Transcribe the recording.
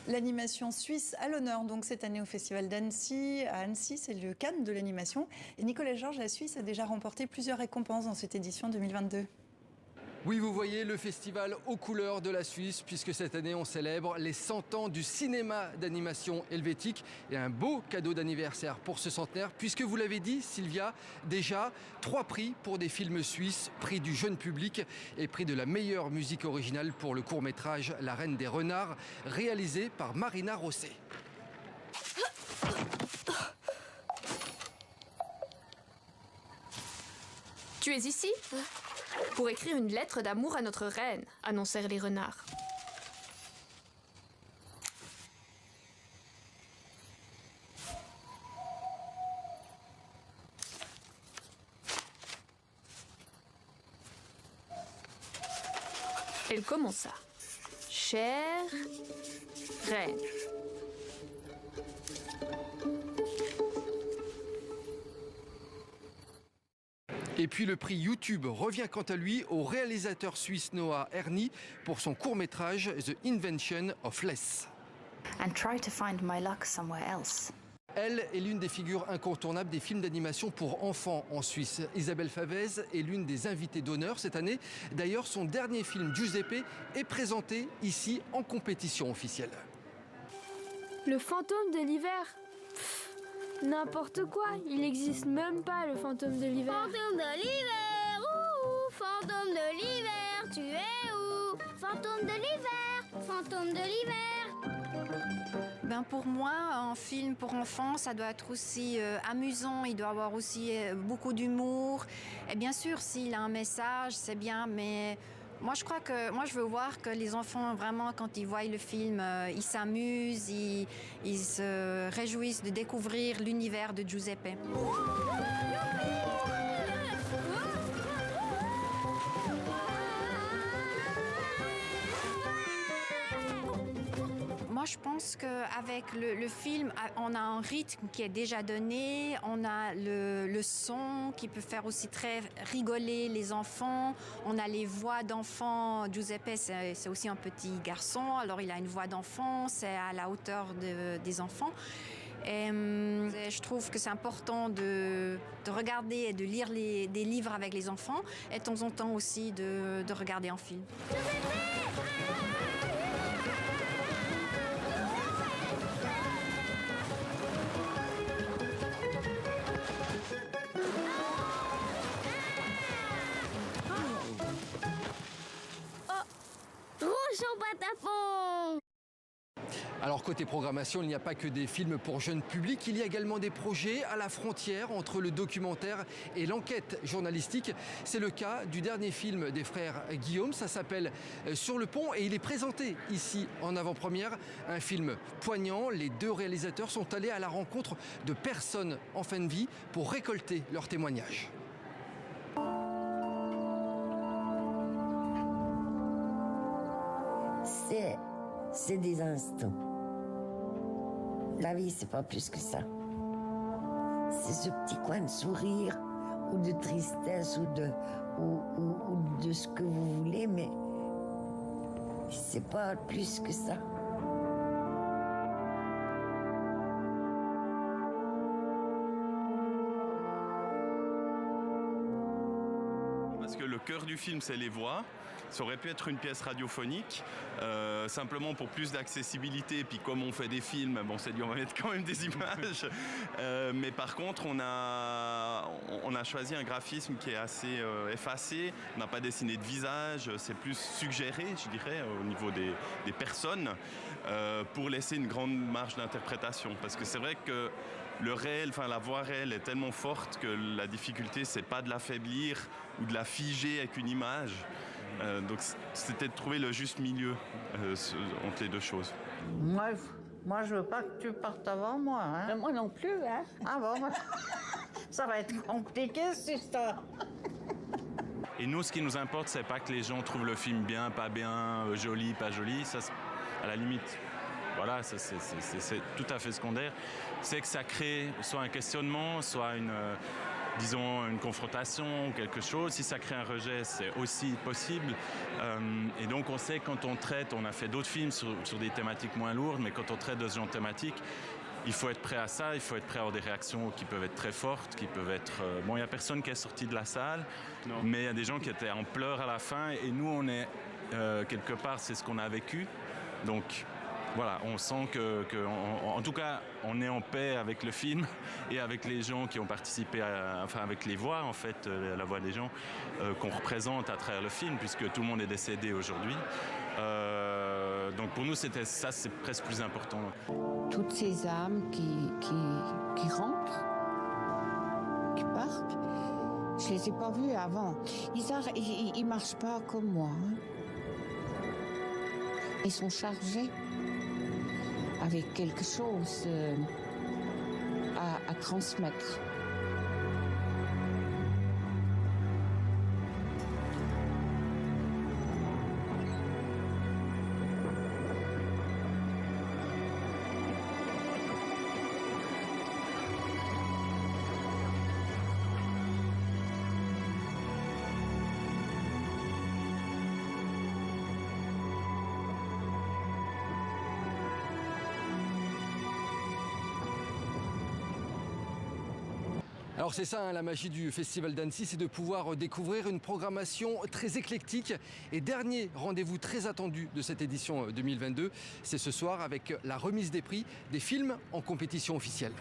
L'animation suisse à l'honneur donc cette année au Festival d'Annecy. À Annecy, c'est le Cannes de l'animation. Et Nicolas Georges, la Suisse a déjà remporté plusieurs récompenses dans cette édition 2022. Oui, vous voyez le festival aux couleurs de la Suisse, puisque cette année on célèbre les 100 ans du cinéma d'animation helvétique et un beau cadeau d'anniversaire pour ce centenaire, puisque vous l'avez dit Sylvia, déjà 3 prix pour des films suisses, prix du jeune public et prix de la meilleure musique originale pour le court-métrage La Reine des Renards, réalisé par Marina Rosset. Tu es ici pour écrire une lettre d'amour à notre reine, annoncèrent les renards. Elle commença. Chère reine. Et puis le prix YouTube revient quant à lui au réalisateur suisse Noah Erni pour son court-métrage The Invention of Less. And try to find my luck somewhere else. Elle est l'une des figures incontournables des films d'animation pour enfants en Suisse. Isabelle Favez est l'une des invitées d'honneur cette année. D'ailleurs, son dernier film Giuseppe est présenté ici en compétition officielle. Le fantôme de l'hiver. N'importe quoi, il n'existe même pas le fantôme de l'hiver. Fantôme de l'hiver, ouh, fantôme de l'hiver, tu es où? Fantôme de l'hiver, fantôme de l'hiver. Ben pour moi, un film pour enfants, ça doit être aussi amusant, il doit avoir aussi beaucoup d'humour. Et bien sûr, s'il a un message, c'est bien, mais moi je veux voir que les enfants, vraiment, quand ils voient le film, ils s'amusent, ils se réjouissent de découvrir l'univers de Giuseppe. Moi, je pense qu'avec le film, on a un rythme qui est déjà donné, on a le son qui peut faire aussi très rigoler les enfants, on a les voix d'enfants. Giuseppe, c'est aussi un petit garçon, alors il a une voix d'enfant, c'est à la hauteur des enfants. Et je trouve que c'est important de regarder et de lire des livres avec les enfants et de temps en temps aussi de regarder un film. Alors côté programmation, il n'y a pas que des films pour jeunes publics, il y a également des projets à la frontière entre le documentaire et l'enquête journalistique. C'est le cas du dernier film des frères Guillaume, ça s'appelle Sur le pont et il est présenté ici en avant-première. Un film poignant, les deux réalisateurs sont allés à la rencontre de personnes en fin de vie pour récolter leurs témoignages. C'est des instants. La vie, c'est pas plus que ça. C'est ce petit coin de sourire ou de tristesse ou de ce que vous voulez, mais c'est pas plus que ça. Parce que le cœur du film, c'est les voix. Ça aurait pu être une pièce radiophonique, simplement pour plus d'accessibilité. Puis comme on fait des films, bon, on s'est dit on va mettre quand même des images. Mais par contre, on a choisi un graphisme qui est assez effacé. On n'a pas dessiné de visage, c'est plus suggéré, je dirais, au niveau des personnes, pour laisser une grande marge d'interprétation. Parce que c'est vrai que le réel, enfin la voix réelle est tellement forte que la difficulté, c'est pas de l'affaiblir ou de la figer avec une image. Donc c'était de trouver le juste milieu entre les deux choses. Moi, je veux pas que tu partes avant moi. Hein. Moi non plus, hein. Ah bon, ça va être compliqué cette histoire. Et nous, ce qui nous importe, c'est pas que les gens trouvent le film bien, pas bien, joli, pas joli. Ça, à la limite, voilà, c'est tout à fait secondaire. C'est que ça crée soit un questionnement, soit disons, une confrontation ou quelque chose. Si ça crée un rejet, c'est aussi possible. Et donc on sait quand on traite, on a fait d'autres films sur des thématiques moins lourdes, mais quand on traite de ce genre de thématiques, il faut être prêt à ça, il faut être prêt à avoir des réactions qui peuvent être très fortes, qui peuvent être... Bon, il n'y a personne qui est sorti de la salle, mais il y a des gens qui étaient en pleurs à la fin, et nous, on est, quelque part, c'est ce qu'on a vécu. Donc, voilà, on sent en tout cas, on est en paix avec le film et avec les gens qui ont participé, enfin, avec les voix, en fait, la voix des gens qu'on représente à travers le film, puisque tout le monde est décédé aujourd'hui. Donc pour nous, c'était ça, c'est presque plus important. Toutes ces âmes qui rentrent, qui partent, je les ai pas vues avant. Ils marchent pas comme moi. Hein. Ils sont chargés avec quelque chose à transmettre. Alors c'est ça, hein, la magie du Festival d'Annecy, c'est de pouvoir découvrir une programmation très éclectique. Et dernier rendez-vous très attendu de cette édition 2022, c'est ce soir avec la remise des prix des films en compétition officielle.